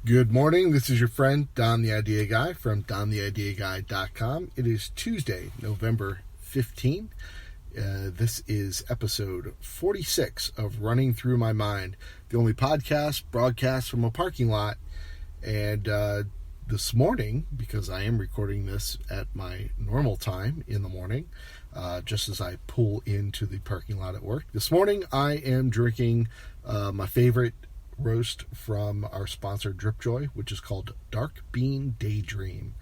Good morning. This is your friend, Don the Idea Guy from dontheideaguy.com. It is Tuesday, November 15th. This is episode 46 of Running Through My Mind, the only podcast broadcast from a parking lot. And this morning, because I am recording this at my normal time in the morning, just as I pull into the parking lot at work, this morning I am drinking my favorite roast from our sponsor Dripjoy, which is called Dark Bean Daydream.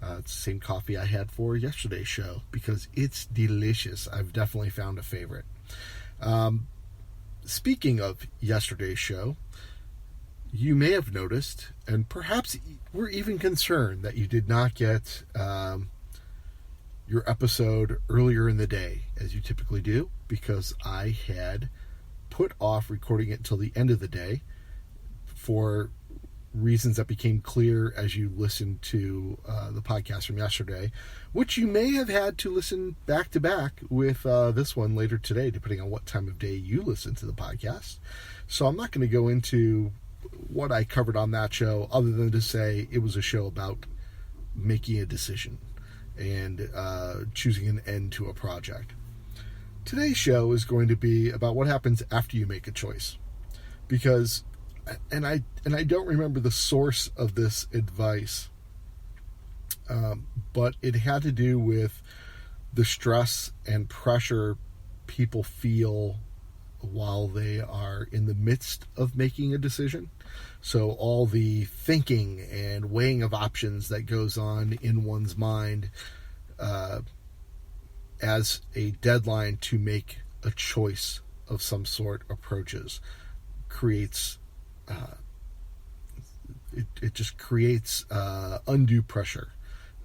It's the same coffee I had for yesterday's show because it's delicious. I've definitely found a favorite. Speaking of yesterday's show, you may have noticed, and perhaps were even concerned, that you did not get your episode earlier in the day, as you typically do, because I had put off recording it until the end of the day for reasons that became clear as you listened to the podcast from yesterday, which you may have had to listen back to back with this one later today, depending on what time of day you listen to the podcast. So I'm not going to go into what I covered on that show, other than to say it was a show about making a decision and choosing an end to a project. Today's show is going to be about what happens after you make a choice, because and I don't remember the source of this advice, but it had to do with the stress and pressure people feel while they are in the midst of making a decision. So all the thinking and weighing of options that goes on in one's mind as a deadline to make a choice of some sort approaches creates it just creates undue pressure.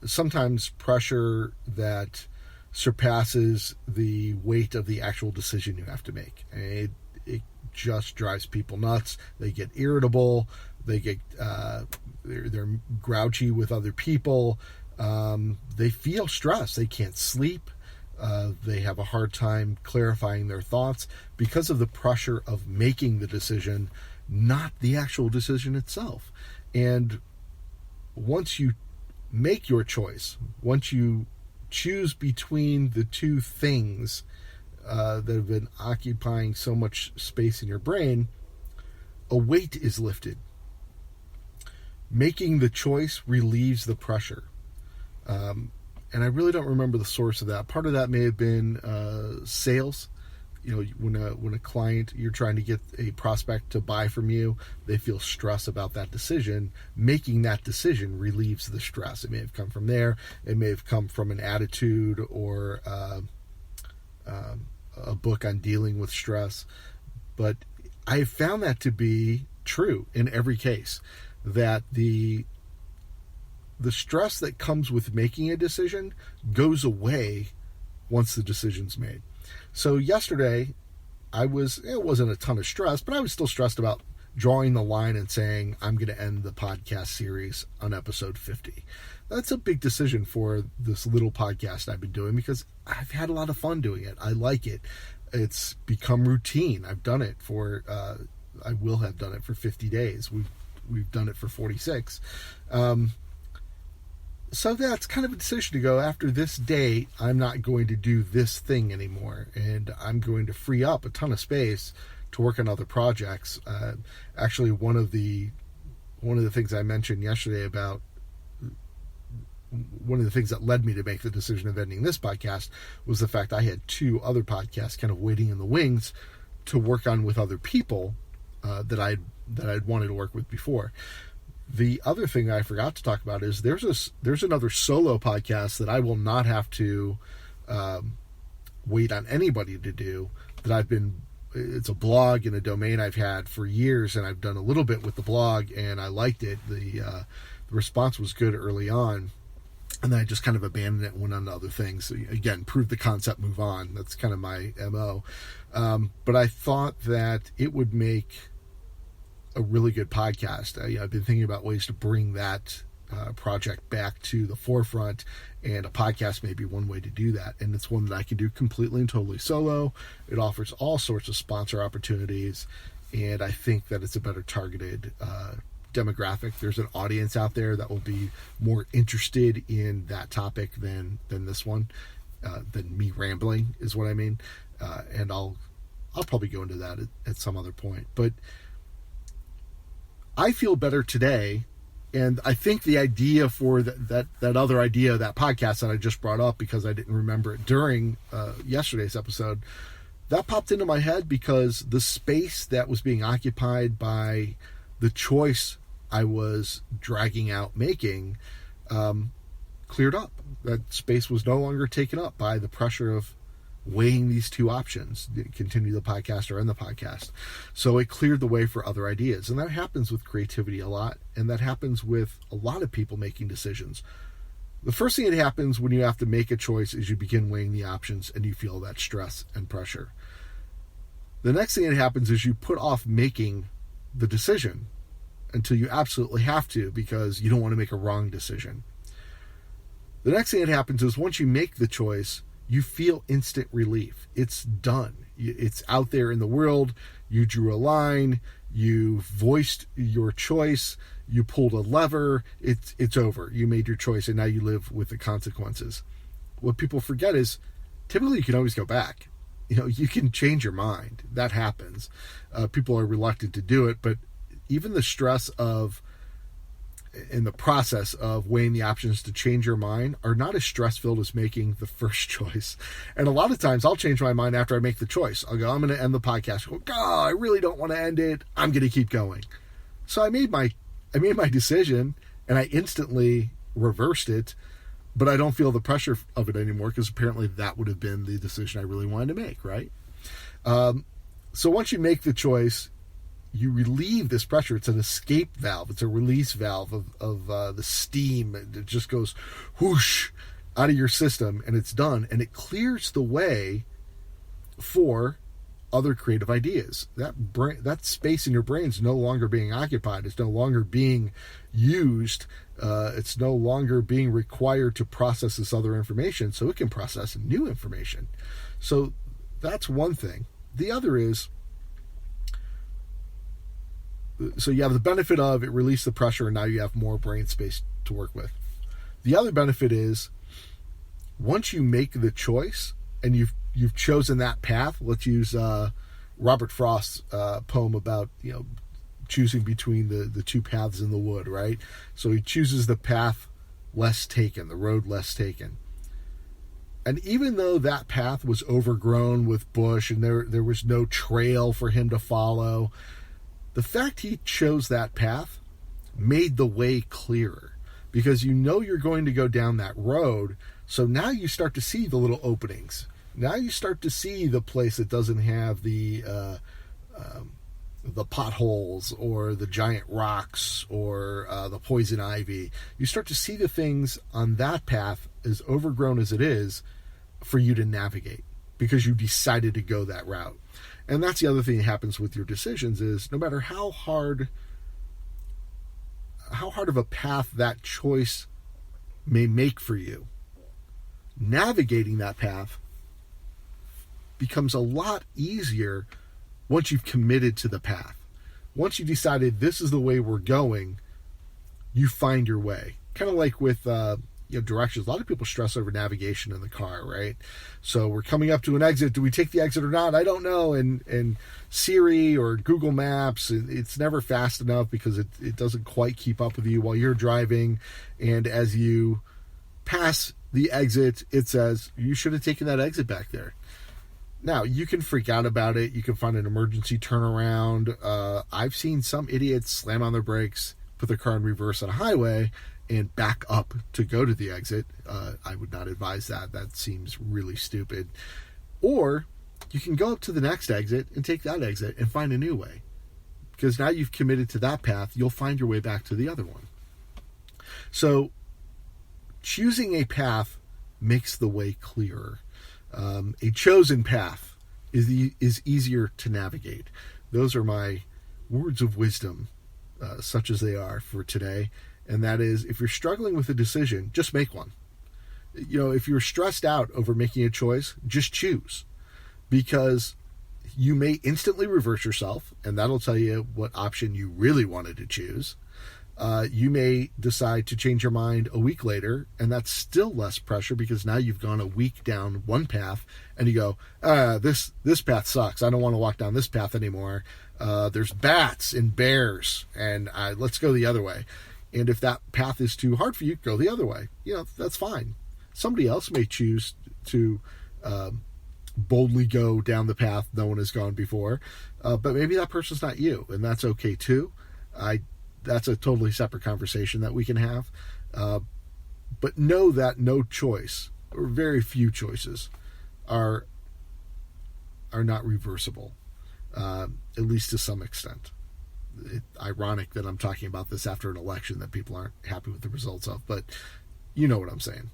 Sometimes pressure that surpasses the weight of the actual decision you have to make. And it just drives people nuts. They get irritable. They get they're grouchy with other people. They feel stressed. They can't sleep. They have a hard time clarifying their thoughts because of the pressure of making the decision, not the actual decision itself. And once you make your choice, once you choose between the two things that have been occupying so much space in your brain, a weight is lifted. Making the choice relieves the pressure. And I really don't remember the source of that. Part of that may have been sales. You know, when a client, you're trying to get a prospect to buy from you, they feel stress about that decision. Making that decision relieves the stress. It may have come from there. It may have come from an attitude or a book on dealing with stress. But I have found that to be true in every case, that the stress that comes with making a decision goes away once the decision's made. So yesterday, it wasn't a ton of stress, but I was still stressed about drawing the line and saying, I'm going to end the podcast series on episode 50. That's a big decision for this little podcast I've been doing because I've had a lot of fun doing it. I like it. It's become routine. I've done it I will have done it for 50 days. We've done it for 46. So that's kind of a decision to go, after this day, I'm not going to do this thing anymore, and I'm going to free up a ton of space to work on other projects. Actually, one of the things I mentioned yesterday about one of the things that led me to make the decision of ending this podcast was the fact I had two other podcasts kind of waiting in the wings to work on with other people that I'd wanted to work with before. The other thing I forgot to talk about is there's another solo podcast that I will not have to wait on anybody to do, that it's a blog and a domain I've had for years, and I've done a little bit with the blog and I liked it. The response was good early on, and then I just kind of abandoned it and went on to other things. So again, prove the concept, move on. That's kind of my MO. But I thought that it would make a really good podcast. I've been thinking about ways to bring that project back to the forefront, and a podcast may be one way to do that. And it's one that I can do completely and totally solo. It offers all sorts of sponsor opportunities, and I think that it's a better targeted demographic. There's an audience out there that will be more interested in that topic than this one, than me rambling is what I mean. And I'll probably go into that at some other point. But I feel better today. And I think the idea for that other idea, that podcast that I just brought up because I didn't remember it during yesterday's episode, that popped into my head because the space that was being occupied by the choice I was dragging out making cleared up. That space was no longer taken up by the pressure of weighing these two options, continue the podcast or end the podcast. So it cleared the way for other ideas. And that happens with creativity a lot. And that happens with a lot of people making decisions. The first thing that happens when you have to make a choice is you begin weighing the options and you feel that stress and pressure. The next thing that happens is you put off making the decision until you absolutely have to because you don't want to make a wrong decision. The next thing that happens is once you make the choice, you feel instant relief. It's done. It's out there in the world. You drew a line. You voiced your choice. You pulled a lever. It's over. You made your choice, and now you live with the consequences. What people forget is typically you can always go back. You can change your mind. That happens. People are reluctant to do it, but even the stress of in the process of weighing the options to change your mind are not as stress-filled as making the first choice. And a lot of times I'll change my mind after I make the choice. I'll go, I'm going to end the podcast. I'll go, God, I really don't want to end it. I'm going to keep going. So I made my decision and I instantly reversed it, but I don't feel the pressure of it anymore because apparently that would have been the decision I really wanted to make, right? So once you make the choice, you relieve this pressure. It's an escape valve. It's a release valve of the steam. It just goes whoosh out of your system and it's done. And it clears the way for other creative ideas. That space in your brain is no longer being occupied. It's no longer being used. It's no longer being required to process this other information so it can process new information. So that's one thing. The other is, so you have the benefit of it released the pressure and now you have more brain space to work with. The other benefit is once you make the choice and you've chosen that path, let's use Robert Frost's poem about choosing between the two paths in the wood, right? So he chooses the path less taken, the road less taken. And even though that path was overgrown with bush and there was no trail for him to follow, the fact he chose that path made the way clearer because you're going to go down that road. So now you start to see the little openings. Now you start to see the place that doesn't have the potholes or the giant rocks or the poison ivy. You start to see the things on that path, as overgrown as it is, for you to navigate because you decided to go that route. And that's the other thing that happens with your decisions is no matter how hard of a path that choice may make for you, navigating that path becomes a lot easier once you've committed to the path. Once you decided this is the way we're going, you find your way. Kind of like with directions. A lot of people stress over navigation in the car, right? So we're coming up to an exit. Do we take the exit or not? I don't know. And Siri or Google Maps, it's never fast enough because it doesn't quite keep up with you while you're driving. And as you pass the exit, it says, you should have taken that exit back there. Now, you can freak out about it. You can find an emergency turnaround. I've seen some idiots slam on their brakes, put their car in reverse on a highway, and back up to go to the exit. I would not advise that. That seems really stupid. Or you can go up to the next exit and take that exit and find a new way. Because now you've committed to that path, you'll find your way back to the other one. So choosing a path makes the way clearer. A chosen path is easier to navigate. Those are my words of wisdom, such as they are for today. And that is, if you're struggling with a decision, just make one. If you're stressed out over making a choice, just choose. Because you may instantly reverse yourself, and that'll tell you what option you really wanted to choose. You may decide to change your mind a week later, and that's still less pressure because now you've gone a week down one path, and you go, this path sucks. I don't want to walk down this path anymore. There's bats and bears, and let's go the other way. And if that path is too hard for you, go the other way. That's fine. Somebody else may choose to boldly go down the path no one has gone before, but maybe that person's not you, and that's okay too. That's a totally separate conversation that we can have. But know that no choice, or very few choices, are not reversible, at least to some extent. It's ironic that I'm talking about this after an election that people aren't happy with the results of, but you know what I'm saying.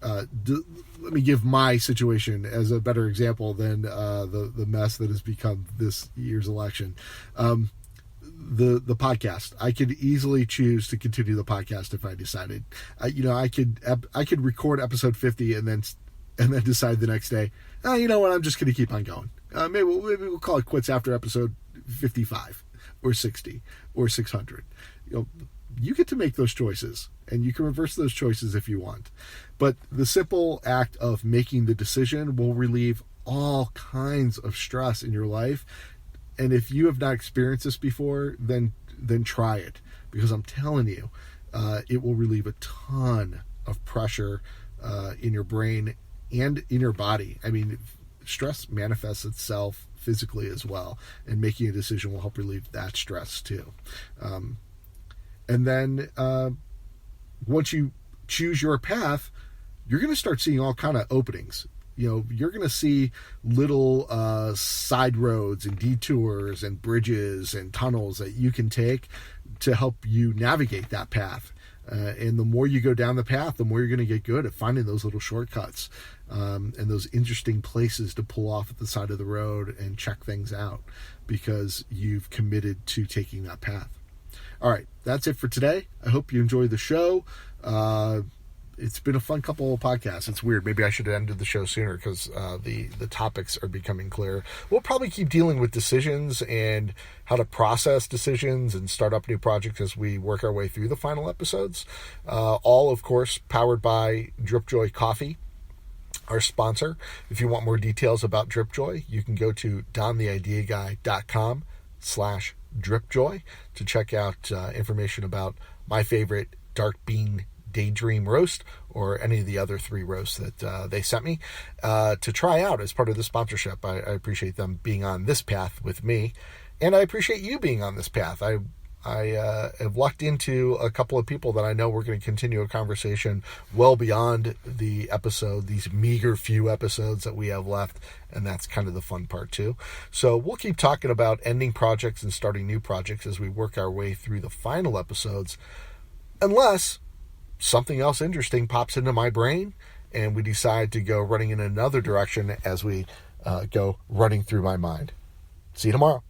Let me give my situation as a better example than the mess that has become this year's election. The podcast, I could easily choose to continue the podcast if I decided. I could record episode 50 and then decide the next day, you know what, I'm just going to keep on going. Maybe we'll call it quits after episode 55 or 60 or 600. You get to make those choices, and you can reverse those choices if you want. But the simple act of making the decision will relieve all kinds of stress in your life. And if you have not experienced this before, then try it, because I'm telling you, it will relieve a ton of pressure in your brain and in your body. I mean, stress manifests itself physically as well, and making a decision will help relieve that stress too. And then once you choose your path, you're going to start seeing all kind of openings. You're going to see little side roads and detours and bridges and tunnels that you can take to help you navigate that path. And the more you go down the path, the more you're going to get good at finding those little shortcuts and those interesting places to pull off at the side of the road and check things out, because you've committed to taking that path. All right, that's it for today. I hope you enjoyed the show. It's been a fun couple of podcasts. It's weird. Maybe I should have ended the show sooner because the topics are becoming clear. We'll probably keep dealing with decisions and how to process decisions and start up new projects as we work our way through the final episodes. All, of course, powered by Dripjoy Coffee, our sponsor. If you want more details about Dripjoy, you can go to dontheideaguy.com/Dripjoy to check out information about my favorite dark bean Daydream roast, or any of the other 3 roasts that they sent me to try out as part of the sponsorship. I appreciate them being on this path with me, and I appreciate you being on this path. I have lucked into a couple of people that I know we're going to continue a conversation well beyond the episode, these meager few episodes that we have left, and that's kind of the fun part too. So we'll keep talking about ending projects and starting new projects as we work our way through the final episodes, unless something else interesting pops into my brain and we decide to go running in another direction as we go running through my mind. See you tomorrow.